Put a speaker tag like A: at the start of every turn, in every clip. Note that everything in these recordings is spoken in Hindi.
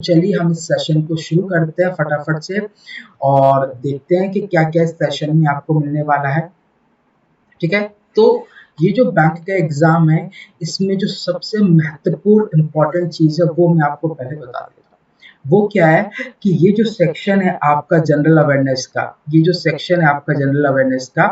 A: चलिए हम इस सेशन को शुरू करते हैं फटाफट से और देखते हैं कि क्या क्या इस सेशन में आपको मिलने वाला है। ठीक है, तो ये जो बैंक का एग्जाम है, इसमें जो सबसे महत्वपूर्ण इंपॉर्टेंट चीज है वो मैं आपको पहले बता देता हूँ। वो क्या है कि ये जो सेक्शन है आपका जनरल अवेयरनेस का, ये जो सेक्शन है आपका जनरल अवेयरनेस का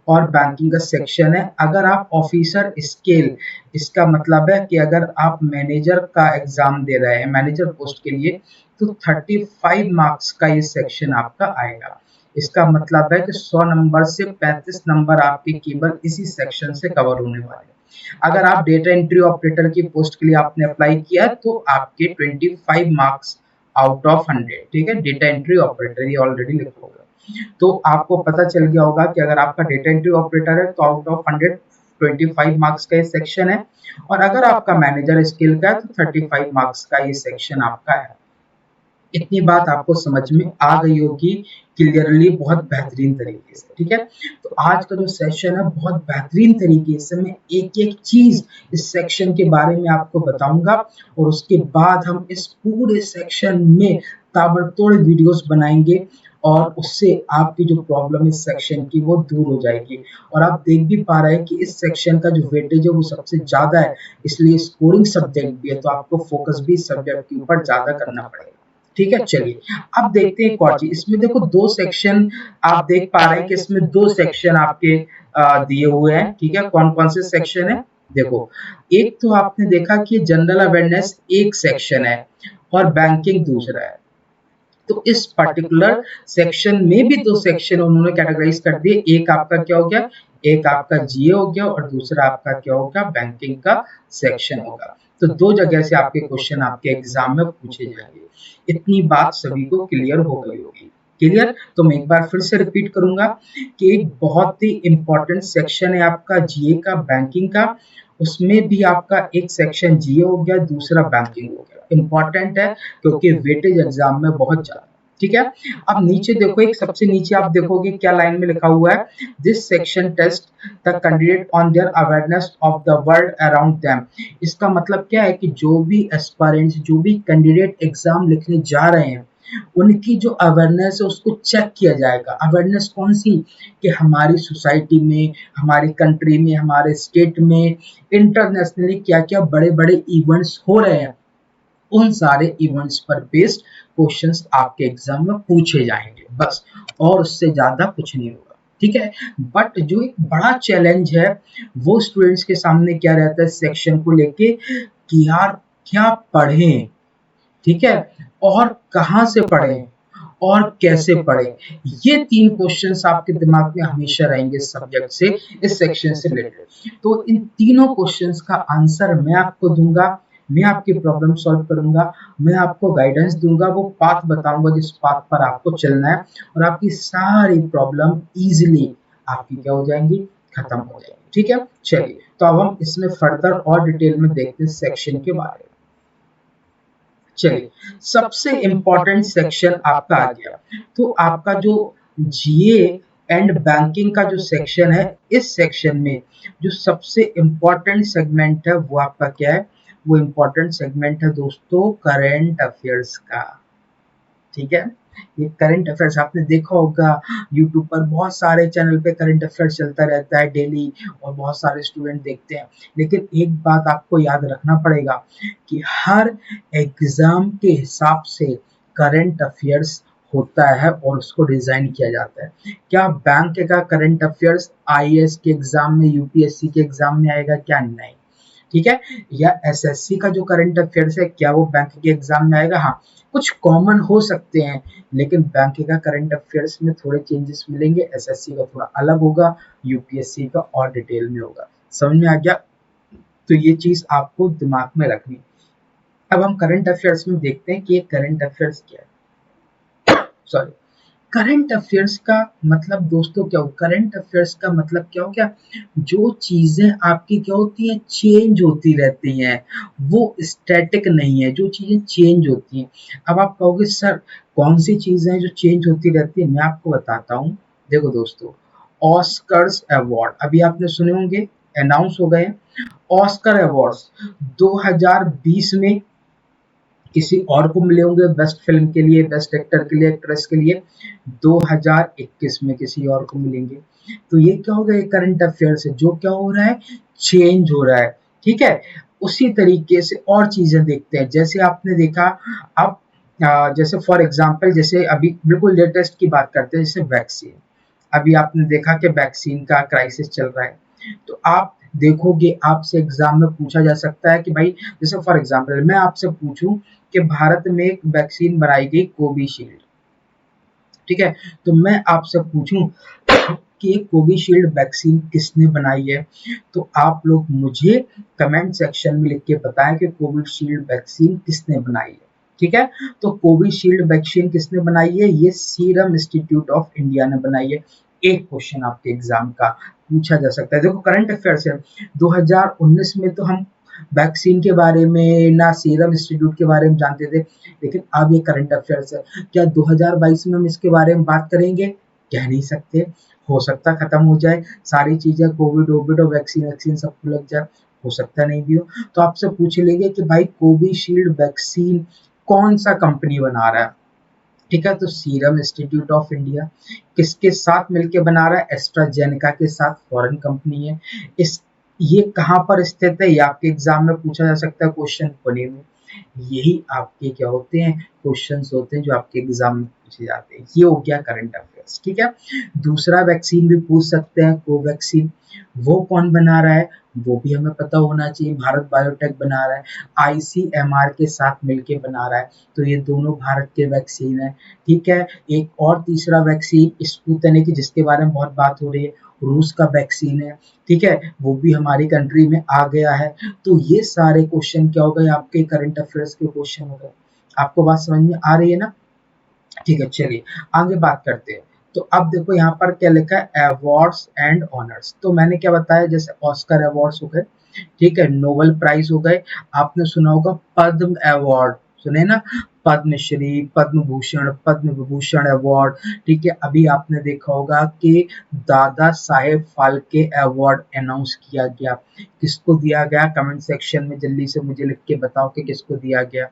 A: और बैंकिंग का सेक्शन है। अगर आप ऑफिसर स्केल, इसका मतलब है कि अगर आप मैनेजर का एग्जाम दे रहे हैं, मैनेजर पोस्ट के लिए, तो 35 मार्क्स का ये सेक्शन आपका आएगा। इसका मतलब है कि 100 नंबर से 35 नंबर आपके केवल इसी सेक्शन से कवर होने वाले हैं। अगर आप डेटा एंट्री ऑपरेटर की पोस्ट के लिए आपने अप्लाई किया तो आपके 25 मार्क्स आउट ऑफ 100, ठीक है, डेटा एंट्री ऑपरेटर, ये ऑलरेडी लिखा होगा। तो आपको पता चल गया होगा कि अगर आपका डेटा एंट्री ऑपरेटर है तो आउट ऑफ 100 25 मार्क्स का ये सेक्शन है, और अगर आपका मैनेजर स्किल का है तो 35 मार्क्स का ये सेक्शन आपका है। इतनी बात आपको समझ में आ गई होगी क्लियरली, बहुत बेहतरीन तरीके से। ठीक है, तो आज का जो सेशन है बहुत बेहतरीन तरीके से मैं एक एक चीज इस सेक्शन के बारे में आपको बताऊंगा, और उसके बाद हम इस पूरे सेक्शन में ताबड़तोड़ वीडियोस बनाएंगे और उससे आपकी जो प्रॉब्लम है इस सेक्शन की वो दूर हो जाएगी। और आप देख भी पा रहे हैं कि इस सेक्शन का जो वेटेज है वो सबसे ज्यादा है, इसलिए स्कोरिंग सब्जेक्ट भी है, तो आपको फोकस भी सब्जेक्ट के ऊपर ज्यादा करना पड़ेगा। ठीक है, चलिए अब देखते हैं एक और चीज। इसमें देखो दो सेक्शन आप देख पा रहे हैं कि इसमें दो सेक्शन आपके दिए हुए हैं। ठीक है, कौन कौन से सेक्शन है देखो। एक तो आपने देखा कि जनरल अवेयरनेस एक सेक्शन है और बैंकिंग दूसरा है। तो इस पर्टिकुलर सेक्शन में भी दो सेक्शन उन्होंने कैटेगराइज कर दिए। एक आपका क्या हो गया, एक आपका जीए हो गया और दूसरा आपका क्या होगा, बैंकिंग का सेक्शन होगा। तो दो जगह से आपके क्वेश्चन आपके एग्जाम में पूछे जाएंगे। इतनी बात सभी को क्लियर हो गई होगी। क्लियर, तो मैं एक बार फिर से रिपीट करूंगा कि एक बहुत ही इंपॉर्टेंट सेक्शन है आपका जीए का, बैंकिंग का। उसमें भी आपका एक सेक्शन जीए हो गया, दूसरा बैंकिंग हो गया। इंपॉर्टेंट है क्योंकि वेटेज एग्जाम में बहुत ज्यादा। ठीक है, अब नीचे देखो, एक सबसे नीचे आप देखोगे क्या लाइन में लिखा हुआ है, this section test the candidate on their awareness of the world around them. इसका मतलब क्या है कि जो भी एस्पायरेंट्स, जो भी कैंडिडेट एग्जाम लिखने जा रहे हैं, उनकी जो अवेयरनेस है उसको चेक किया जाएगा। अवेयरनेस कौन सी, कि हमारी सोसाइटी में, हमारी कंट्री में, हमारे स्टेट में, इंटरनेशनली क्या क्या बड़े बड़े इवेंट्स हो रहे हैं, उन सारे इवेंट्स पर बेस्ड क्वेश्चंस आपके एग्जाम में पूछे जाएंगे, बस, और उससे ज्यादा कुछ नहीं होगा। ठीक है, बट जो एक बड़ा चैलेंज है वो स्टूडेंट्स के सामने क्या रहता है सेक्शन को लेके, कि यार क्या पढ़ें, ठीक है, और कहाँ से पढ़ें और कैसे पढ़ें। ये तीन क्वेश्चंस आपके दिमाग में हमेशा रहेंगे इस सब्जेक्ट से, इस सेक्शन से रिलेटेड। तो इन तीनों क्वेश्चंस का आंसर मैं आपको दूंगा, मैं आपकी प्रॉब्लम सॉल्व करूंगा, मैं आपको गाइडेंस दूंगा, वो पाथ बताऊंगा जिस पाथ पर आपको चलना है, और आपकी सारी प्रॉब्लम इजीली आपकी क्या हो जाएंगी, खत्म हो जाएंगी। ठीक है, चलिए तो अब हम इसमें फर्दर और डिटेल में देखते हैं सेक्शन के बारे में। चलिए, सबसे इंपॉर्टेंट सेक्शन आपका आ गया। तो आपका जो जीए एंड बैंकिंग का जो सेक्शन है, इस सेक्शन में जो सबसे इंपॉर्टेंट सेगमेंट है वो आपका क्या है, वो इंपॉर्टेंट सेगमेंट है दोस्तों करंट अफेयर्स का। ठीक है, ये करंट अफेयर्स आपने देखा होगा यूट्यूब पर बहुत सारे चैनल पे करंट अफेयर्स चलता रहता है डेली, और बहुत सारे स्टूडेंट देखते हैं। लेकिन एक बात आपको याद रखना पड़ेगा कि हर एग्जाम के हिसाब से करंट अफेयर्स होता है और उसको डिजाइन किया जाता है। क्या बैंक का करंट अफेयर्स आईएएस के एग्जाम में, यूपीएससी के एग्जाम में आएगा, क्या नहीं। ठीक है, या एसएससी का जो करंट अफेयर्स है क्या वो बैंक के एग्जाम में आएगा, हाँ कुछ कॉमन हो सकते हैं, लेकिन बैंक का करंट अफेयर्स में थोड़े चेंजेस मिलेंगे, एसएससी का थोड़ा अलग होगा, यूपीएससी का और डिटेल में होगा। समझ में आ गया, तो ये चीज आपको दिमाग में रखनी। अब हम करंट अफेयर्स में देखते हैं कि ये करंट अफेयर्स क्या है। सॉरी, करंट अफेयर्स का मतलब दोस्तों क्या हो, करंट अफेयर्स का मतलब क्या हो गया, जो चीजें आपकी क्या होती हैं, चेंज होती रहती हैं, वो स्टैटिक नहीं है, जो चीजें चेंज होती हैं। अब आप कहोगे सर कौन सी चीजें हैं जो चेंज होती रहती है, मैं आपको बताता हूँ। देखो दोस्तों, ऑस्कर्स अवार्ड अभी आपने सुने होंगे, अनाउंस हो गए। ऑस्कर अवार्ड्स 2020 में किसी और को मिले होंगे बेस्ट फिल्म के लिए, बेस्ट एक्टर के लिए, एक्ट्रेस के लिए 2021 में किसी और को मिलेंगे। तो ये क्या हो गया, करंट अफेयर है जो क्या हो रहा है, चेंज हो रहा है। ठीक है, उसी तरीके से और चीजें देखते हैं। जैसे आपने देखा, आप जैसे फॉर एग्जांपल, जैसे अभी बिल्कुल लेटेस्ट की बात करते हैं, जैसे वैक्सीन। अभी आपने देखा कि वैक्सीन का क्राइसिस चल रहा है, तो आप देखोगे, आपसे एग्जाम में पूछा जा सकता है कि भाई, जैसे फॉर एग्जांपल मैं आपसे पूछूं कि भारत में एक वैक्सीन बनाई गई कोविशील्ड, ठीक है, तो मैं आपसे पूछूं कि ये कोविशील्ड वैक्सीन किसने बनाई है, तो आप लोग मुझे कमेंट सेक्शन में लिख के बताएं कि कोविशील्ड वैक्सीन किसने बनाई है। ठीक है, तो कोविशील्ड वैक्सीन किसने बनाई है, ये सीरम इंस्टीट्यूट ऑफ इंडिया ने बनाई है। एक क्वेश्चन आपके एग्जाम का पूछा जा सकता है। देखो करंट अफेयर्स है, 2019 में तो हम वैक्सीन के बारे में ना सीरम इंस्टीट्यूट के बारे में जानते थे, लेकिन अब ये करंट अफेयर्स है। क्या 2022 में हम इसके बारे में बात करेंगे, कह नहीं सकते। हो सकता खत्म हो जाए सारी चीजें, कोविड वोविड और वैक्सीन वैक्सीन सब लग जाए, हो सकता नहीं भी हो। तो आपसे पूछ लेंगे कि भाई कोविशील्ड वैक्सीन कौन सा कंपनी बना रहा है। ठीक है, तो सीरम इंस्टीट्यूट ऑफ इंडिया। किसके साथ मिलके बना रहा है, एस्ट्राजेनेका के साथ, फॉरेन कंपनी है। इस ये कहाँ पर स्थित है, ये आपके एग्जाम में पूछा जा सकता है क्वेश्चन कोने में। यही आपके क्या होते हैं, क्वेश्चंस होते हैं जो आपके एग्जाम में पूछे जाते हैं। ये हो गया करंट अफेयर्स। ठीक है, दूसरा वैक्सीन भी पूछ सकते हैं, कोवैक्सीन। वो कौन बना रहा है, वो भी हमें पता होना चाहिए। भारत बायोटेक बना रहा है, आईसीएमआर के साथ मिलके बना रहा है। तो ये दोनों भारत के वैक्सीन है। ठीक है, एक और तीसरा वैक्सीन स्पुतनिक, जिसके बारे में बहुत बात हो रही है, रूस का वैक्सीन है। ठीक है, वो भी हमारी कंट्री में आ गया है। तो ये सारे क्वेश्चन क्या हो गए, आपके करंट अफेयर्स के क्वेश्चन हो गए। आपको बात समझ में आ रही है ना। ठीक है, चलिए आगे बात करते हैं। तो अब देखो यहाँ पर क्या लिखा है, अवार्ड्स एंड ऑनर्स। तो मैंने क्या बताया, जैसे ऑस्कर अवार्ड्स हो गए, ठीक है, नोबेल प्राइज हो गए, आपने सुना होगा पद्म अवार्ड, सुने ना, पद्मश्री, पद्म भूषण, पद्म विभूषण अवार्ड। ठीक है, अभी आपने देखा होगा कि दादा साहेब फाल्के अवार्ड अनाउंस किया गया। किसको दिया गया, कमेंट सेक्शन में जल्दी से मुझे लिख के बताओ कि किसको दिया गया।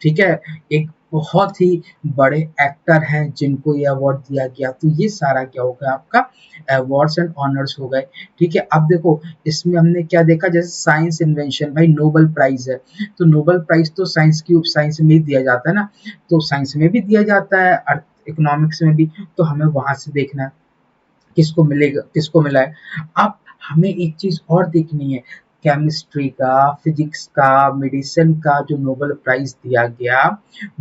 A: ठीक है, एक बहुत ही बड़े एक्टर हैं जिनको ये अवार्ड दिया गया। तो ये सारा क्या हो गया, आपका अवार्ड्स एंड ऑनर्स हो गए। ठीक है, अब देखो इसमें हमने क्या देखा, जैसे साइंस इन्वेंशन, भाई नोबेल प्राइज है, तो नोबेल प्राइज तो साइंस की साइंस में ही दिया जाता है ना, तो साइंस में भी दिया जाता है, अर्थ इकोनॉमिक्स में भी, तो हमें वहां से देखना है किसको मिलेगा, किसको मिला है। अब हमें एक चीज और देखनी है, केमिस्ट्री का, फिजिक्स का, मेडिसिन का जो नोबेल प्राइज दिया गया,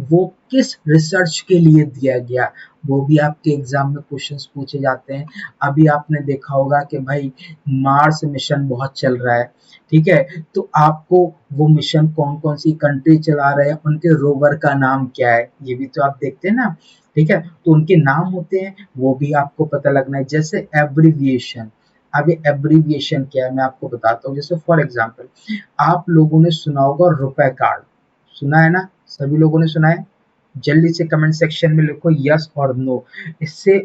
A: वो किस रिसर्च के लिए दिया गया, वो भी आपके एग्जाम में क्वेश्चंस पूछे जाते हैं। अभी आपने देखा होगा कि भाई मार्स मिशन बहुत चल रहा है। ठीक है, तो आपको वो मिशन कौन कौन सी कंट्री चला रहे हैं, उनके रोवर का नाम क्या है, ये भी तो आप देखते हैं ना। ठीक है, तो उनके नाम होते हैं, वो भी आपको पता लगना है। जैसे एब्रीविएशन, अब ये एब्रीविएशन क्या है मैं आपको बताता हूँ। जैसे फॉर एग्जांपल, आप लोगों ने सुना होगा रुपए कार्ड, सुना है ना, सभी लोगों ने सुना है। जल्दी से कमेंट सेक्शन में लिखो यस और नो। इससे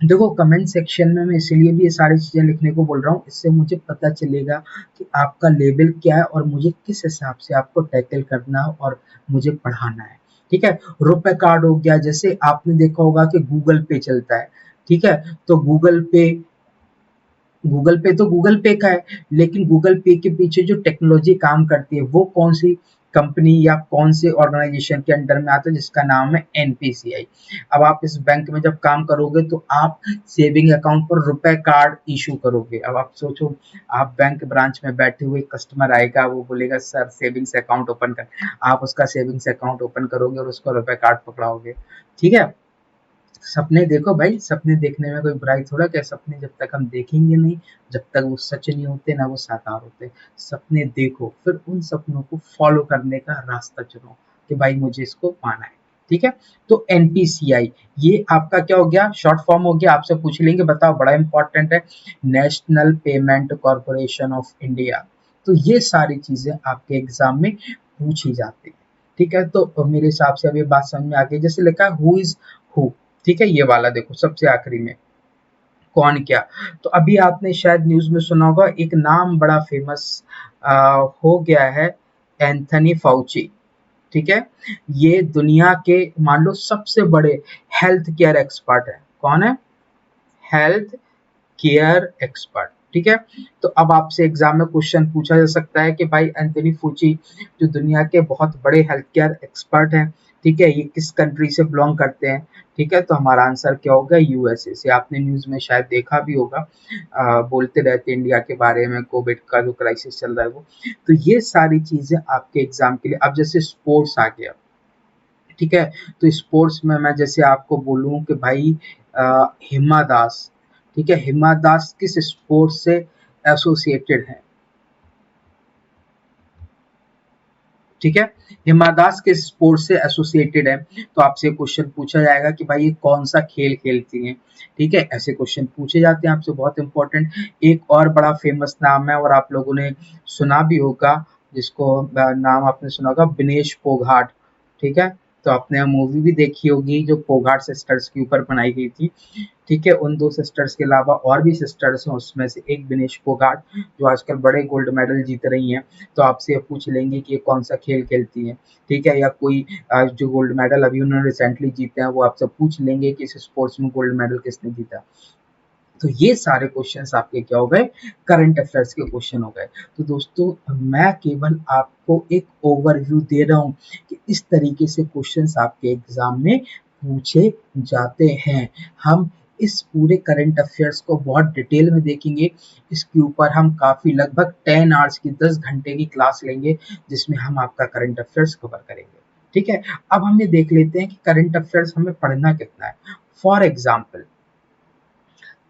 A: देखो कमेंट सेक्शन में मैं इसीलिए भी ये सारी चीजें लिखने को बोल रहा हूँ, इससे मुझे पता चलेगा कि आपका लेवल क्या है और मुझे किस हिसाब से आपको टैकल करना है और मुझे पढ़ाना है। ठीक है, रुपए कार्ड हो गया, जैसे आपने देखा होगा कि गूगल पे चलता है। ठीक है, तो गूगल पे तो गूगल पे का है, लेकिन गूगल पे के पीछे जो टेक्नोलॉजी काम करती है वो कौन सी कंपनी या कौन से ऑर्गेनाइजेशन के अंडर में आता है, जिसका नाम है एनपीसीआई। अब आप इस बैंक में जब काम करोगे तो आप सेविंग अकाउंट पर रुपए कार्ड इशू करोगे। अब आप सोचो, आप बैंक ब्रांच में बैठे हुए कस्टमर आएगा, वो बोलेगा सर सेविंग्स अकाउंट ओपन कर, आप उसका सेविंग्स अकाउंट ओपन करोगे और उसको रुपए कार्ड पकड़ाओगे। ठीक है, सपने देखो भाई, सपने देखने में कोई बुराई थोड़ा, क्या सपने जब तक हम देखेंगे नहीं, जब तक वो सच नहीं होते ना वो साकार होते। सपने देखो, फिर उन सपनों को फॉलो करने का रास्ता चुनो कि भाई मुझे इसको पाना है। ठीक है, तो एनपीसीआई ये आपका क्या हो गया, शॉर्ट फॉर्म हो गया। आपसे पूछ लेंगे बताओ, बड़ा इंपॉर्टेंट है, national payment corporation of India. तो ये सारी चीजें आपके एग्जाम में पूछी जाती है। ठीक है, तो मेरे हिसाब से अभी बात समझ में आ गई। जैसे लिखा है हु इज हु, ठीक है, ये वाला देखो सबसे आखिरी में, कौन क्या। तो अभी आपने शायद न्यूज में सुना होगा, एक नाम बड़ा फेमस हो गया है, एंथनी फाउची। ठीक है, ये दुनिया के मान लो सबसे बड़े हेल्थ केयर एक्सपर्ट है। कौन है? Health care expert. ठीक है, तो अब आपसे एग्जाम में क्वेश्चन पूछा जा सकता है कि भाई एंथनी फूची जो दुनिया के बहुत बड़े हेल्थ केयर एक्सपर्ट हैं, ठीक है, ये किस कंट्री से बिलोंग करते हैं? ठीक है, तो हमारा आंसर क्या होगा? यूएसए से। आपने न्यूज में शायद देखा भी होगा, बोलते रहते इंडिया के बारे में, कोविड का जो क्राइसिस चल रहा है वो। तो ये सारी चीजें आपके एग्जाम के लिए। अब जैसे स्पोर्ट्स आ गया, ठीक है, तो स्पोर्ट्स में मैं जैसे आपको बोलूं कि भाई हिमा दास, ठीक है, हिमा दास किस स्पोर्ट्स से एसोसिएटेड है? ठीक है, हिमा दास किस स्पोर्ट से एसोसिएटेड है? तो आपसे क्वेश्चन पूछा जाएगा कि भाई ये कौन सा खेल खेलती हैं। ठीक है, ऐसे क्वेश्चन पूछे जाते हैं आपसे, बहुत इंपॉर्टेंट। एक और बड़ा फेमस नाम है और आप लोगों ने सुना भी होगा, जिसको नाम आपने सुना होगा, विनेश फोगाट। ठीक है, तो आपने मूवी भी देखी होगी जो फोगाट सिस्टर्स के ऊपर बनाई गई थी। ठीक है, उन 2 सिस्टर्स के अलावा और भी सिस्टर्स हैं, उसमें से एक विनेश फोगाट जो आजकल बड़े गोल्ड मेडल जीत रही हैं। तो आपसे ये पूछ लेंगे कि ये कौन सा खेल खेलती हैं, ठीक है, या कोई जो गोल्ड मेडल अभी उन्होंने रिसेंटली जीते हैं वो आपसे पूछ लेंगे कि इस स्पोर्ट्स में गोल्ड मेडल किसने जीता। तो ये सारे क्वेश्चंस आपके क्या हो गए? करंट अफेयर्स के क्वेश्चन हो गए। तो दोस्तों मैं केवल आपको एक ओवरव्यू दे रहा हूँ कि इस तरीके से क्वेश्चंस आपके एग्जाम में पूछे जाते हैं। हम इस पूरे करंट अफेयर्स को बहुत डिटेल में देखेंगे। इसके ऊपर हम काफ़ी लगभग 10 आवर्स की 10 घंटे की क्लास लेंगे, जिसमें हम आपका करंट अफेयर्स कवर करेंगे। ठीक है, अब हम ये देख लेते हैं कि करंट अफेयर्स हमें पढ़ना कितना है। फॉर एग्जाम्पल,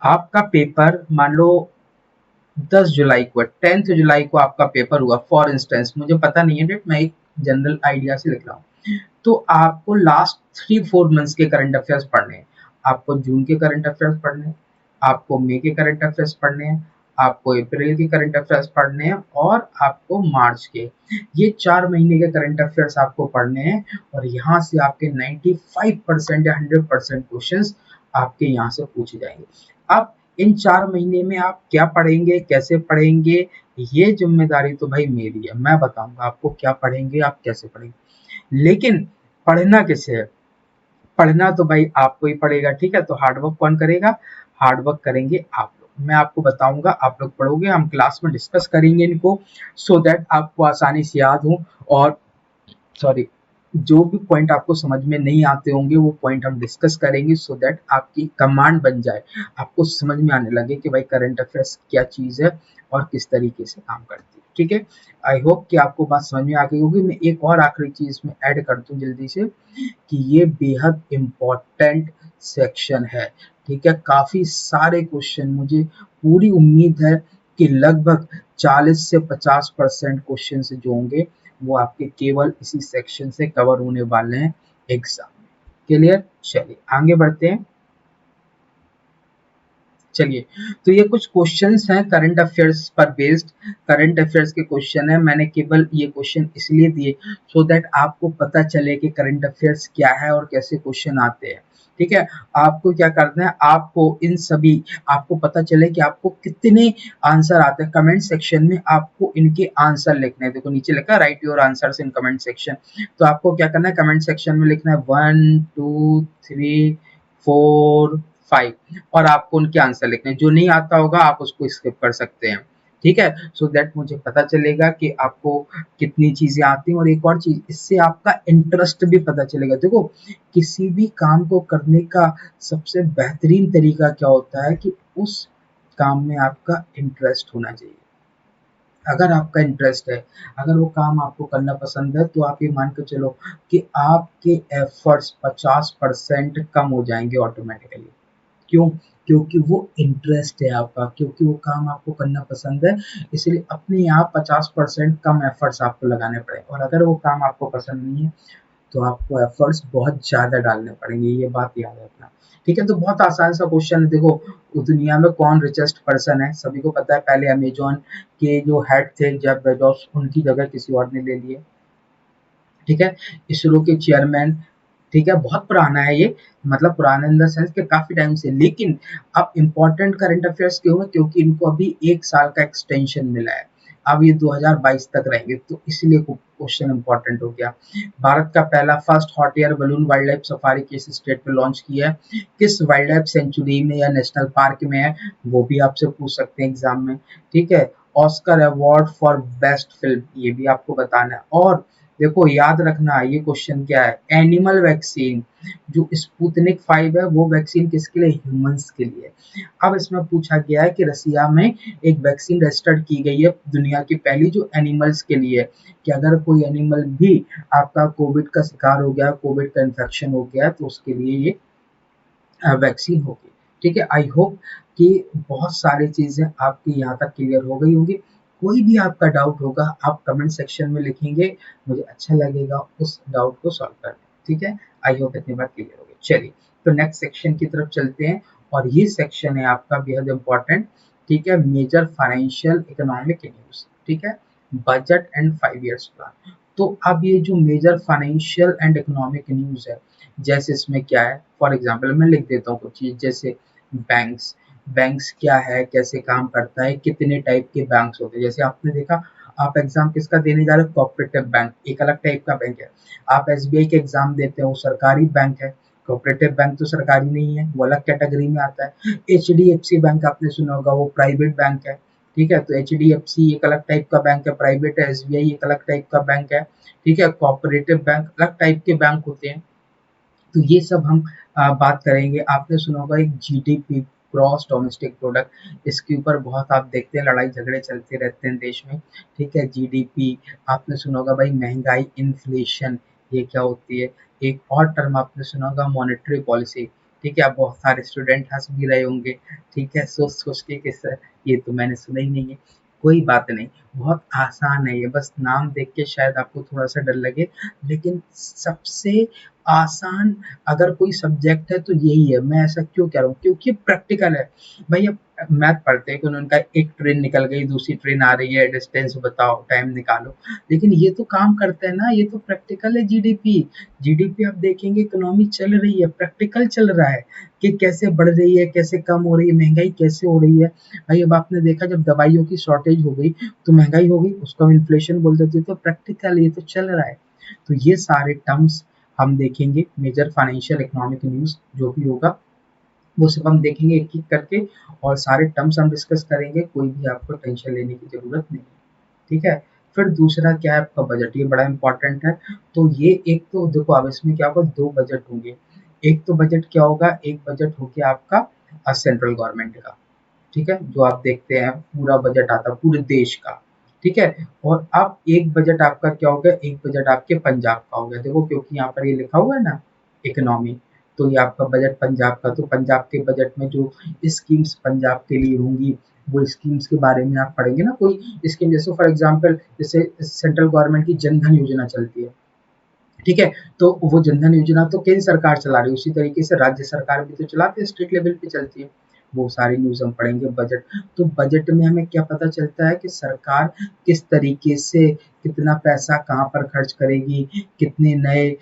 A: आपका पेपर मान लो 10 जुलाई को, 10th जुलाई को आपका पेपर हुआ, फॉर इंस्टेंस, मुझे पता नहीं है डेट, मैं एक जनरल आइडिया से लिख रहा हूँ। तो आपको लास्ट 3-4 मंथ्स के करंट अफेयर्स पढ़ने हैं। आपको जून के करंट अफेयर्स पढ़ने हैं, आपको मई के करंट अफेयर्स पढ़ने हैं, आपको अप्रैल के करंट अफेयर्स पढ़ने हैं और आपको मार्च के। ये 4 महीने के करंट अफेयर्स आपको पढ़ने हैं और यहाँ से आपके 95% या 100% क्वेश्चंस आपके यहाँ से पूछे जाएंगे। अब इन 4 महीने में आप क्या पढ़ेंगे, कैसे पढ़ेंगे, ये जिम्मेदारी तो भाई मेरी है। मैं बताऊंगा आपको क्या पढ़ेंगे, आप कैसे पढ़ेंगे, लेकिन पढ़ना किसे है? पढ़ना तो भाई आपको ही पड़ेगा। ठीक है, तो हार्डवर्क कौन करेगा? हार्डवर्क करेंगे आप लोग। मैं आपको बताऊंगा, आप लोग पढ़ोगे, हम क्लास में डिस्कस करेंगे इनको, सो दैट आपको आसानी से याद हो। और सॉरी, जो भी पॉइंट आपको समझ में नहीं आते होंगे वो पॉइंट हम डिस्कस करेंगे, सो दैट आपकी कमांड बन जाए, आपको समझ में आने लगे कि भाई करंट अफेयर्स क्या चीज़ है और किस तरीके से काम करती है। ठीक है, आई होप कि आपको बात समझ में आ गई होगी। मैं एक और आखिरी चीज़ में ऐड कर दूं जल्दी से, कि ये बेहद इम्पोर्टेंट सेक्शन है। ठीक है, काफ़ी सारे क्वेश्चन, मुझे पूरी उम्मीद है कि लगभग 40 से 50% क्वेश्चन जो होंगे वो आपके केवल इसी सेक्शन से कवर होने वाले हैं एग्जाम में। क्लियर? चलिए आगे बढ़ते हैं। चलिए, तो ये कुछ क्वेश्चंस हैं करंट अफेयर्स पर बेस्ड, करंट अफेयर्स के क्वेश्चन है। मैंने केवल ये क्वेश्चन इसलिए दिए सो दैट आपको पता चले कि करंट अफेयर्स क्या है और कैसे क्वेश्चन आते हैं। ठीक है, आपको क्या करना है, आपको इन सभी, आपको पता चले कि आपको कितने आंसर आते हैं। कमेंट सेक्शन में आपको इनके आंसर लिखने हैं। देखो नीचे लिखा है right your answers in comment section. तो आपको क्या करना है, कमेंट सेक्शन में लिखना है 1 2 3 4 5 और आपको उनके आंसर लिखने हैं। जो नहीं आता होगा आप उसको स्किप कर सकते हैं। ठीक है, सो दैट मुझे पता चलेगा कि आपको कितनी चीजें आती हैं। और एक और चीज, इससे आपका इंटरेस्ट भी पता चलेगा। देखो, किसी भी काम को करने का सबसे बेहतरीन तरीका क्या होता है कि उस काम में आपका इंटरेस्ट होना चाहिए। अगर आपका इंटरेस्ट है, अगर वो काम आपको करना पसंद है, तो आप ये मान के चलो कि आपके एफर्ट्स 50% कम हो जाएंगे ऑटोमेटिकली। क्यों? क्योंकि वो इंटरेस्ट है आपका, क्योंकि वो काम आपको करना पसंद है, इसलिए अपने आप 50% कम एफर्ट्स आपको लगाने पड़ेंगे। और अगर वो काम आपको पसंद नहीं है तो आपको एफर्ट्स बहुत ज़्यादा डालने पड़ेंगे, ये बात याद रखना। ठीक है, तो बहुत आसान सा क्वेश्चन है। देखो, दुनिया में कौन रिचेस्ट पर्सन है? सभी को पता है, पहले अमेजोन के जो हेड थे जेफ बेजोस, उनकी जगह किसी और ने ले ली है। ठीक है, इसरो के चेयरमैन, ठीक है, बहुत पुराना है ये, मतलब पुराना इन द सेंस कि काफी टाइम से। लेकिन अब इम्पोर्टेंट करंट अफेयर्स क्यों है? क्योंकि इनको अभी 1 साल का एक्सटेंशन मिला है। अब ये 2022 तक रहेंगे, तो इसलिए क्वेश्चन इंपॉर्टेंट हो गया। भारत का पहला first hot air balloon wild life safari किस स्टेट में लॉन्च किया है, किस वाइल्ड लाइफ सेंचुरी में या नेशनल पार्क में है, वो भी आपसे पूछ सकते हैं एग्जाम में। ठीक है, Oscar award for best film, ये भी आपको बताना है। और देखो याद रखना ये क्वेश्चन क्या है, एनिमल वैक्सीन जो स्पुतनिक 5 है वो वैक्सीन किसके लिए, ह्यूमंस के लिए। अब इसमें पूछा गया है कि रसिया में एक वैक्सीन रजिस्टर्ड की गई है दुनिया की पहली, जो एनिमल्स के लिए है, कि अगर कोई एनिमल भी आपका कोविड का शिकार हो गया, कोविड का इन्फेक्शन हो गया, तो उसके लिए ये वैक्सीन होगी। ठीक है, आई होप कि बहुत सारी चीजें आपकी यहाँ तक क्लियर हो गई होंगी। कोई भी आपका डाउट होगा आप कमेंट सेक्शन में लिखेंगे, मुझे अच्छा लगेगा उस डाउट को सॉल्व करने। ठीक है, आई होप इतनी बात क्लियर होगी। चलिए तो नेक्स्ट सेक्शन की तरफ चलते हैं, और ये सेक्शन है आपका बेहद इंपॉर्टेंट। ठीक है, मेजर फाइनेंशियल इकोनॉमिक न्यूज। ठीक है, बजट एंड 5 ईयर्स प्लान। तो अब ये जो major financial and economic news है, जैसे इसमें क्या है, फॉर एग्जाम्पल मैं लिख देता हूँ कुछ चीज, जैसे बैंक्स। बैंक्स क्या है, कैसे काम करता है, कितने टाइप के बैंक्स होते हैं। जैसे आपने देखा, आप एग्जाम किसका देने जा रहे हो, कोऑपरेटिव बैंक एक अलग टाइप का बैंक है। आप एसबीआई के एग्जाम देते हो, सरकारी बैंक है। कोऑपरेटिव बैंक तो सरकारी नहीं है, वो अलग कैटेगरी में आता है। एचडीएफसी बैंक आपने सुना होगा, वो प्राइवेट बैंक है। ठीक है, तो एचडीएफसी एक अलग टाइप का बैंक है, प्राइवेट है। एसबीआई एक अलग टाइप का बैंक है। ठीक है, कोऑपरेटिव बैंक अलग टाइप के बैंक होते हैं। तो ये सब हम बात करेंगे। आपने सुना होगा एक जीडीपी, ग्रॉस डोमेस्टिक प्रोडक्ट, इसके ऊपर बहुत आप देखते हैं लड़ाई झगड़े चलते रहते हैं देश में। ठीक है, जीडीपी। आपने सुना होगा भाई महंगाई, इन्फ्लेशन, ये क्या होती है। एक और टर्म आपने सुना होगा मॉनेटरी पॉलिसी। ठीक है, आप बहुत सारे स्टूडेंट हंस भी रहे होंगे। ठीक है, सोच सोच के कि सर ये तो मैंने सुना ही नहीं है। कोई बात नहीं, बहुत आसान है ये, बस नाम देख के शायद आपको थोड़ा सा डर लगे, लेकिन सबसे आसान अगर कोई सब्जेक्ट है तो यही है। मैं ऐसा क्यों कह रहा हूँ, क्योंकि प्रैक्टिकल है। भाई अब मैथ पढ़ते हैं कि उनका एक ट्रेन निकल गई, दूसरी ट्रेन आ रही है, डिस्टेंस बताओ, टाइम निकालो, लेकिन ये तो काम करते हैं ना, ये तो प्रैक्टिकल है। जीडीपी, जीडीपी आप देखेंगे इकोनॉमी चल रही है, प्रैक्टिकल चल रहा है कि कैसे बढ़ रही है, कैसे कम हो रही है, महंगाई कैसे हो रही है। भाई अब आपने देखा जब दवाइयों की शॉर्टेज हो गई तो महंगाई हो गई, उसको हम इन्फ्लेशन बोल देते, तो प्रैक्टिकल ये तो चल रहा है। तो ये सारे टर्म्स हम देखेंगे, मेजर फाइनेंशियल इकोनॉमिक न्यूज जो भी होगा वो सब हम देखेंगे एक एक करके, और सारे टर्म्स हम डिस्कस करेंगे, कोई भी आपको टेंशन लेने की जरूरत नहीं है। ठीक है, फिर दूसरा क्या है आपका बजट, ये बड़ा इंपॉर्टेंट है। तो ये एक तो देखो, अब इसमें क्या होगा, दो बजट होंगे। एक तो बजट क्या होगा, एक बजट हो गया आपका सेंट्रल गवर्नमेंट का। ठीक है, जो आप देखते हैं पूरा बजट आता है पूरे देश का। ठीक है, और अब एक बजट आपका क्या हो गया, एक बजट आपके पंजाब का हो गया। देखो क्योंकि यहाँ पर ये लिखा हुआ है ना इकोनॉमी, तो ये आपका बजट पंजाब का, तो पंजाब के बजट में जो स्कीम्स पंजाब के लिए होंगी, वो स्कीम्स के बारे में आप पढ़ेंगे ना। कोई स्कीम जैसे फॉर एग्जांपल जैसे सेंट्रल गवर्नमेंट की जनधन योजना चलती है। ठीक है, तो वो जनधन योजना तो केंद्र सरकार चला रही है, उसी तरीके से राज्य सरकार भी तो चलाती है, स्टेट लेवल पे चलती है। वो सारी न्यूज हम पढ़ेंगे बजट। तो बजट में हमें क्या पता चलता है कि सरकार किस तरीके से कितना पैसा कहाँ पर खर्च करेगी, कितने नए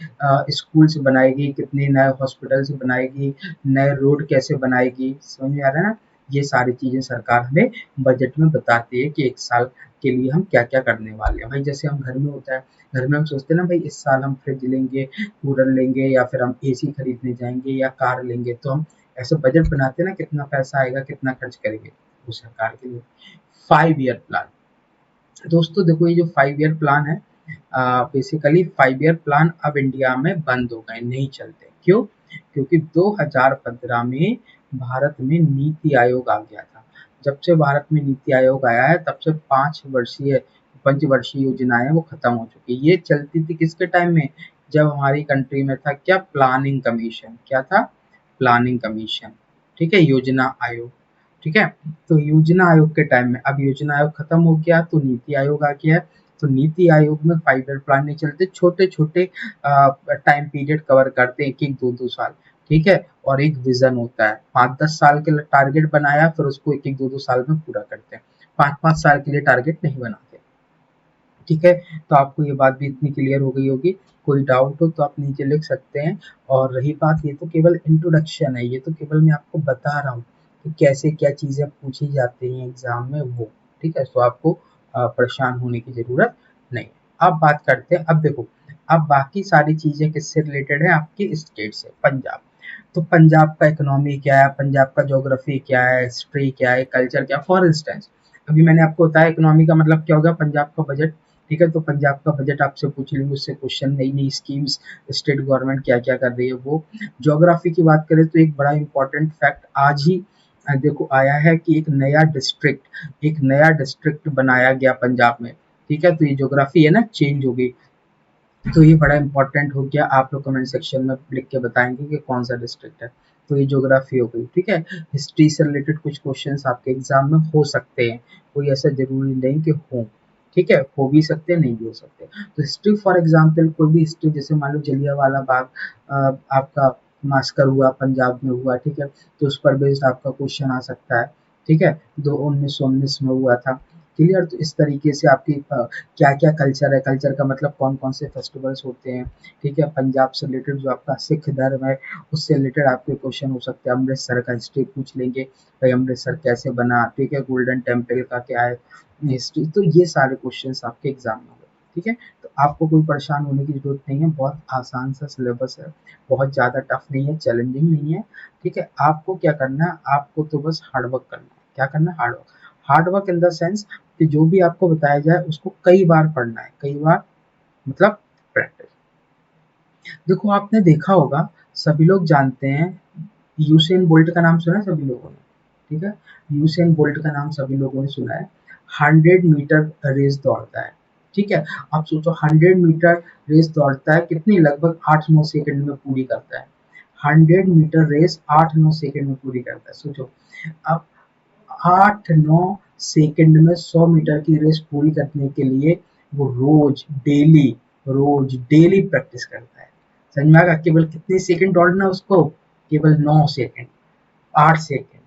A: स्कूल्स बनाएगी, कितने नए हॉस्पिटल्स बनाएगी, नए रोड कैसे बनाएगी, समझ में आ रहा है ना। ये सारी चीजें सरकार हमें बजट में बताती है कि एक साल के लिए हम क्या क्या करने वाले हैं। भाई जैसे हम घर में होता है, घर में हम सोचते हैं ना भाई इस साल हम फ्रिज लेंगे, कूलर लेंगे, या फिर हम एसी खरीदने जाएंगे या कार लेंगे, तो हम ऐसे बजट बनाते हैं ना, कितना पैसा आएगा, कितना खर्च करेंगे। वो सरकार के लिए 5 ईयर प्लान। दोस्तों देखो ये जो 5 ईयर प्लान है, बेसिकली 5 ईयर प्लान अब इंडिया में बंद हो गए, नहीं चलते। क्यों? क्योंकि 2015 में भारत में नीति आयोग आ गया था। जब से भारत में नीति आयोग आया है तब से 5 वर्षीय पंचवर्षीय योजनाएं वो खत्म हो चुकी। ये चलती थी किसके टाइम में, जब हमारी कंट्री में था क्या, प्लानिंग कमीशन। क्या था? Planning commission. ठीक है, योजना आयोग। ठीक है, तो योजना आयोग के टाइम में, अब योजना आयोग खत्म हो गया तो नीति आयोग आ गया है। तो नीति आयोग में 5 ईयर प्लान नहीं चलते, छोटे छोटे टाइम पीरियड कवर करते हैं, एक एक दो दो साल। ठीक है, और एक विजन होता है, 5-10 साल के लिए टारगेट बनाया, फिर उसको एक एक दो दो साल में पूरा करते हैं, 5-5 साल के लिए टारगेट नहीं बनाते। ठीक है, तो आपको ये बात भी इतनी क्लियर हो गई होगी। कोई डाउट हो तो आप नीचे लिख सकते हैं। और रही बात, ये तो केवल इंट्रोडक्शन है, ये तो केवल मैं आपको बता रहा हूँ कि कैसे क्या चीज़ें पूछी जाती हैं एग्जाम में वो। ठीक है, तो आपको परेशान होने की ज़रूरत नहीं है। अब बात करते हैं, अब देखो, अब बाकी सारी चीज़ें किससे रिलेटेड है, आपकी स्टेट से, पंजाब। तो पंजाब का इकोनॉमी क्या है, पंजाब का ज्योग्राफी क्या है, हिस्ट्री क्या है, कल्चर क्या है। फॉर इंस्टेंस अभी मैंने आपको बताया इकोनॉमी का मतलब क्या होगा, पंजाब का बजट। ठीक है, तो पंजाब का बजट आपसे पूछ लेंगे, उससे क्वेश्चन, नई नई स्कीम्स स्टेट गवर्नमेंट क्या क्या कर रही है वो। ज्योग्राफी की बात करें तो एक बड़ा इंपॉर्टेंट फैक्ट आज ही देखो आया है कि एक नया डिस्ट्रिक्ट बनाया गया पंजाब में। ठीक है, तो ये ज्योग्राफी है ना, चेंज हो गई। तो ये बड़ा इंपॉर्टेंट हो गया, आप लोग कमेंट सेक्शन में लिख के बताएंगे कि कौन सा डिस्ट्रिक्ट है। तो ये ज्योग्राफी हो गई। ठीक है, हिस्ट्री से रिलेटेड कुछ क्वेश्चंस आपके एग्जाम में हो सकते हैं, कोई ऐसा जरूरी नहीं कि हो। ठीक है, हो भी सकते हैं, नहीं भी हो सकते। तो हिस्ट्री फॉर एग्जाम्पल, कोई भी हिस्ट्री, जैसे मान लो जलियांवाला बाग आपका मास्कर हुआ पंजाब में हुआ। ठीक है, तो उस पर बेस्ड आपका क्वेश्चन आ सकता है। ठीक है, दो 1919 में हुआ था। क्लियर, तो इस तरीके से आपकी क्या क्या कल्चर है, कल्चर का मतलब कौन कौन से फेस्टिवल्स होते हैं। ठीक है, पंजाब से रिलेटेड जो आपका सिख धर्म है उससे रिलेटेड आपके क्वेश्चन हो सकते हैं। अमृतसर का हिस्ट्री पूछ लेंगे, भाई अमृतसर कैसे बना। ठीक है, गोल्डन टेम्पल का क्या है हिस्ट्री। तो ये सारे क्वेश्चन आपके एग्जाम में होंगे। ठीक है, तो आपको कोई परेशान होने की जरूरत नहीं है, बहुत आसान सा सिलेबस है, बहुत ज़्यादा टफ नहीं है, चैलेंजिंग नहीं है। ठीक है, आपको क्या करना है, आपको तो बस हार्डवर्क करना है। क्या करना है, hard work. Hard work in the sense कि जो भी आपको बताया जाए उसको कई बार पढ़ना है, कई बार मतलब प्रैक्टिस। देखो आपने देखा होगा, सभी लोग जानते हैं, यूसेन बोल्ट का नाम सुना है सभी लोगों ने। ठीक है, यूसेन बोल्ट का नाम सभी लोगों ने सुना है। 100 मीटर रेस दौड़ता है। ठीक है, आप सोचो 100 मीटर रेस दौड़ता है, कितनी, लगभग 8-9 सेकंड में पूरी करता है। 100 मीटर रेस 8-9 सेकंड में पूरी करता है, सोचो। अब 8-9 सेकंड में 100 मीटर की रेस पूरी करने के लिए वो रोज डेली प्रैक्टिस करता है। समझ में आएगा, केवल कितने सेकंड दौड़ना है उसको, केवल 9 सेकंड, 8 सेकंड,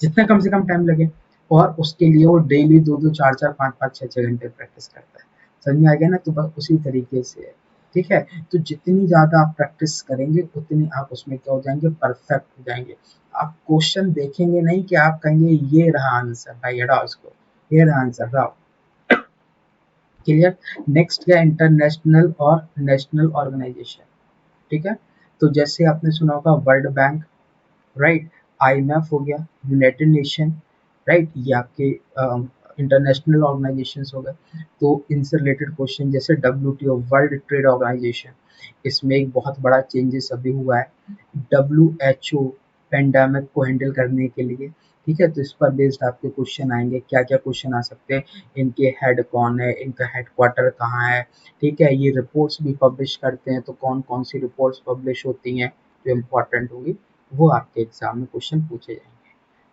A: जितना कम से कम टाइम लगे। और उसके लिए वो डेली 2-2, 4-4, 5-5, 6-6 घंटे प्रैक्टिस करता है। समझ में आ गया ना, तो बस उसी तरीके से है। ठीक है, तो जितनी ज्यादा आप प्रैक्टिस करेंगे उतनी आप उसमें क्या हो जाएंगे, परफेक्ट हो जाएंगे। आप क्वेश्चन देखेंगे नहीं कि आप कहेंगे ये रहा आंसर, भाई हटाओ इसको, ये रहा आंसर, रहा। क्लियर। नेक्स्ट क्या, इंटरनेशनल और नेशनल ऑर्गेनाइजेशन। ठीक है, तो जैसे आपने सुना होगा वर्ल्ड बैंक, राइट, आईएमएफ हो गया, यूनाइटेड नेशन, राइट, ये आपके इंटरनेशनल ऑर्गेनाइजेशन हो गए। तो इनसे रिलेटेड क्वेश्चन, जैसे डब्ल्यूटीओ, वर्ल्ड ट्रेड ऑर्गेनाइजेशन, इसमें एक बहुत बड़ा चेंजेस अभी हुआ है। डब्ल्यूएचओ, पेंडेमिक को हैंडल करने के लिए। ठीक है, तो इस पर बेस्ड आपके क्वेश्चन आएंगे, क्या क्या क्वेश्चन आ सकते हैं, इनके हेड कौन है, इनका हेडक्वार्टर कहाँ है। ठीक है, ये रिपोर्ट्स भी पब्लिश करते हैं, तो कौन कौन सी रिपोर्ट्स पब्लिश होती हैं जो इम्पोर्टेंट होंगी, वो आपके एग्जाम में क्वेश्चन पूछे जाएंगे।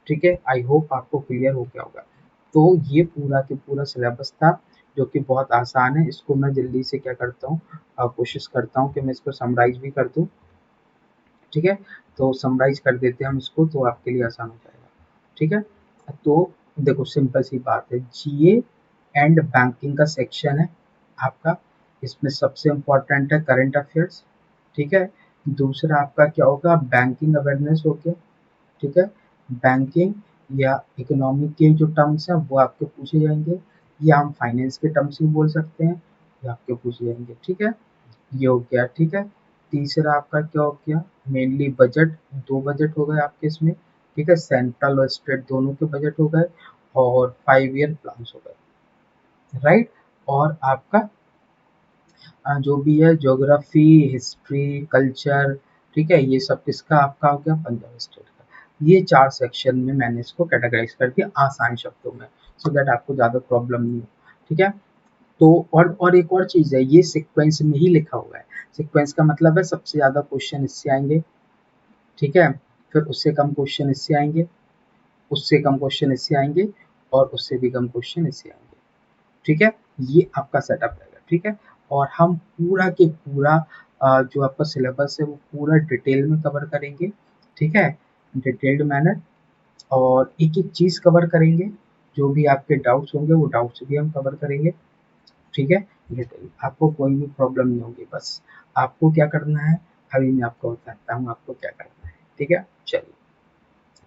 A: ठीक है, आई होप आपको क्लियर हो गया होगा। तो ये पूरा के पूरा सिलेबस था, जो कि बहुत आसान है। इसको मैं जल्दी से क्या करता हूँ, कोशिश करता हूँ कि मैं इसको समराइज भी कर दूँ। ठीक है, तो समराइज कर देते हैं हम इसको, तो आपके लिए आसान हो जाएगा। ठीक है, तो देखो सिंपल सी बात है, जीए एंड बैंकिंग का सेक्शन है आपका। इसमें सबसे इम्पोर्टेंट है करंट अफेयर्स। ठीक है, दूसरा आपका क्या होगा, बैंकिंग अवेयरनेस हो गया। ठीक है, बैंकिंग या इकोनॉमिक के जो टर्म्स हैं वो आपके पूछे जाएंगे, या हम फाइनेंस के टर्म्स भी बोल सकते हैं, ये आपके पूछे जाएंगे। ठीक है, ये हो गया। ठीक है, तीसरा आपका क्या हो गया, मेनली बजट, दो बजट हो गए आपके इसमें। ठीक है, सेंट्रल और स्टेट दोनों के बजट हो गए, और 5 ईयर प्लान हो गए, राइट। और आपका जो भी है ज्योग्राफी, हिस्ट्री, कल्चर, ठीक है, ये सब किसका आपका हो गया, पंजाब स्टेट का। ये 4 सेक्शन में मैंने इसको कैटेगराइज कर दिया आसान शब्दों में, सो दैट आपको ज़्यादा प्रॉब्लम नहीं हो। ठीक है, तो और एक और चीज़ है, ये सीक्वेंस में ही लिखा हुआ है। सीक्वेंस का मतलब है सबसे ज़्यादा क्वेश्चन इससे आएंगे। ठीक है, फिर उससे कम क्वेश्चन इससे आएंगे, उससे कम क्वेश्चन इससे आएंगे, और उससे भी कम क्वेश्चन इससे आएंगे। ठीक है, ये आपका सेटअप रहेगा। ठीक है, और हम पूरा के पूरा जो आपका सिलेबस है वो पूरा डिटेल में कवर करेंगे। ठीक है, डिटेल्ड मैनर, और एक एक चीज़ कवर करेंगे। जो भी आपके डाउट्स होंगे वो डाउट्स भी हम कवर करेंगे। ठीक है, डिटेल, आपको कोई भी प्रॉब्लम नहीं होगी। बस आपको क्या करना है, अभी मैं आपको बताता हूँ आपको क्या करना है। ठीक है, चलिए।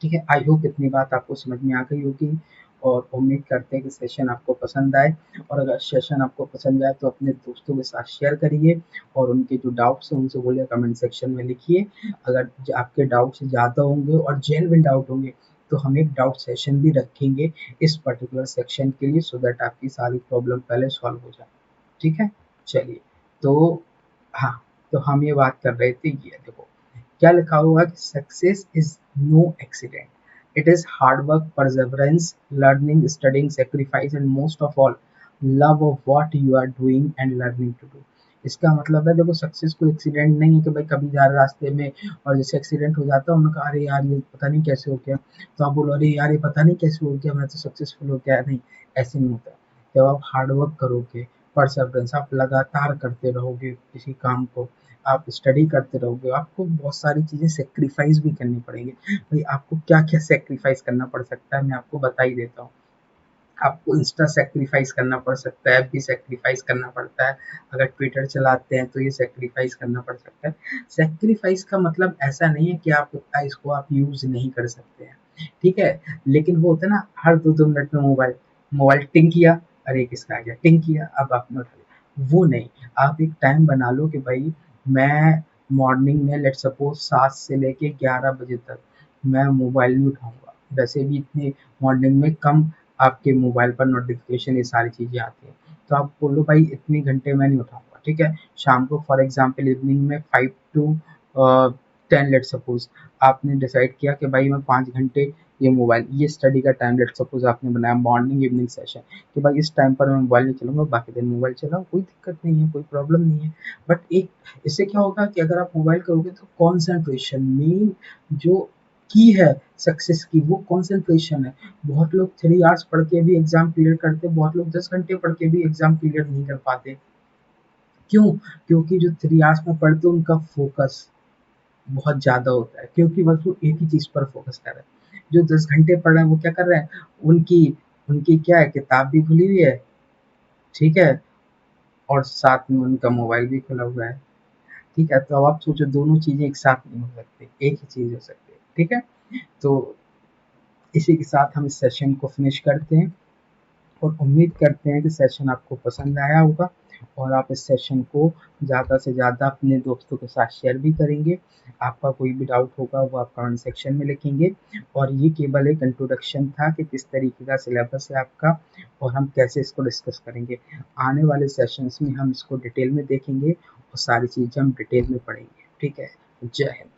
A: ठीक है, आई होप इतनी बात आपको समझ में आ गई होगी। और उम्मीद करते हैं कि सेशन आपको पसंद आए, और अगर सेशन आपको पसंद आए तो अपने दोस्तों के साथ शेयर करिए, और उनके जो डाउट्स हैं उनसे बोलिए कमेंट सेक्शन में लिखिए। अगर आपके डाउट्स ज़्यादा होंगे और जेन्युइन डाउट होंगे तो हम एक डाउट सेशन भी रखेंगे इस पर्टिकुलर सेक्शन के लिए, सो दैट आपकी सारी प्रॉब्लम पहले सॉल्व हो जाए। ठीक है, चलिए। तो हाँ, तो हम ये बात कर रहे थे, ये देखो क्या लिखा हुआ है कि success is no accident, it is hard work, perseverance, learning, studying, sacrifice and most of all love of what you are doing and learning to do. इसका मतलब है देखो, सक्सेस कोई एक्सीडेंट नहीं है कि भाई कभी जा रहे रास्ते में और जैसे एक्सीडेंट हो जाता है, उन्होंने कहा अरे यार ये पता नहीं कैसे हो गया, तो आप बोलो अरे यार ये पता नहीं कैसे हो गया, मैं तो सक्सेसफुल हो गया। नहीं, ऐसे नहीं होता। जब आप हार्ड वर्क करोगे, परसेवरेंस, आप लगातार करते रहोगे किसी काम को, आप स्टडी करते रहोगे, आपको बहुत सारी चीज़ें सेक्रीफाइस भी करनी पड़ेंगी। भाई आपको क्या क्या सेक्रीफाइस करना पड़ सकता है, मैं आपको बता ही देता हूँ। आपको इंस्टा सेक्रीफाइस करना पड़ सकता है, एफबी सेक्रीफाइस करना पड़ता है, अगर ट्विटर चलाते हैं तो ये सेक्रीफाइस करना पड़ सकता है। सेक्रीफाइस का मतलब ऐसा नहीं है कि आप इसको आप यूज नहीं कर सकते हैं, ठीक है। लेकिन वो होता है ना, हर 2-2 मिनट में मोबाइल मोबाइल टिंग किया, अरे किसका आ गया, टिंग किया, अब आपने उठा लिया, वो नहीं। आप एक टाइम बना लो कि भाई मैं मॉर्निंग में लेट सपोज 7 से लेके 11 बजे तक मैं मोबाइल नहीं उठाऊंगा। वैसे भी इतने मॉर्निंग में कम आपके मोबाइल पर नोटिफिकेशन ये सारी चीज़ें आती हैं, तो आप बोलो भाई इतने घंटे मैं नहीं उठाऊंगा, ठीक है। शाम को फॉर एग्जांपल इवनिंग में 5 to 10 लेट सपोज आपने डिसाइड किया कि भाई मैं 5 घंटे ये मोबाइल, ये स्टडी का टाइम लेट सपोज आपने बनाया मॉर्निंग इवनिंग सेशन, कि भाई इस टाइम पर मैं मोबाइल नहीं चलाऊंगा, बाकी दिन मोबाइल चलाओ, कोई दिक्कत नहीं है, कोई प्रॉब्लम नहीं है। बट एक इससे क्या होगा कि अगर आप मोबाइल करोगे तो कॉन्सेंट्रेशन मेन जो की है सक्सेस की, वो कॉन्सेंट्रेशन है। बहुत लोग 3 आवर्स पढ़ के भी एग्जाम क्लियर करते, बहुत लोग 10 घंटे पढ़ के भी एग्जाम क्लियर नहीं कर पाते। क्यों? क्योंकि जो 3 आवर्स में पढ़ते हैं उनका फोकस बहुत ज्यादा होता है, क्योंकि बस वो एक ही चीज पर फोकस कर रहे हैं। जो 10 घंटे पढ़ रहे हैं वो क्या कर रहे हैं, उनकी उनकी क्या है, किताब भी खुली हुई है, ठीक है, और साथ में उनका मोबाइल भी खुला हुआ है, ठीक है। तो अब आप सोचो दोनों चीजें एक साथ नहीं हो सकती, एक ही चीज हो सकती है, ठीक है। तो इसी के साथ हम इस सेशन को फिनिश करते हैं, और उम्मीद करते हैं कि सेशन आपको पसंद आया होगा, और आप इस सेशन को ज़्यादा से ज़्यादा अपने दोस्तों के साथ शेयर भी करेंगे। आपका कोई भी डाउट होगा वो आप कमेंट सेक्शन में लिखेंगे, और ये केवल एक इंट्रोडक्शन था कि किस तरीके का सिलेबस है आपका और हम कैसे इसको डिस्कस करेंगे। आने वाले सेशंस में हम इसको डिटेल में देखेंगे और सारी चीज़ें हम डिटेल में पढ़ेंगे, ठीक है। जय हिंद।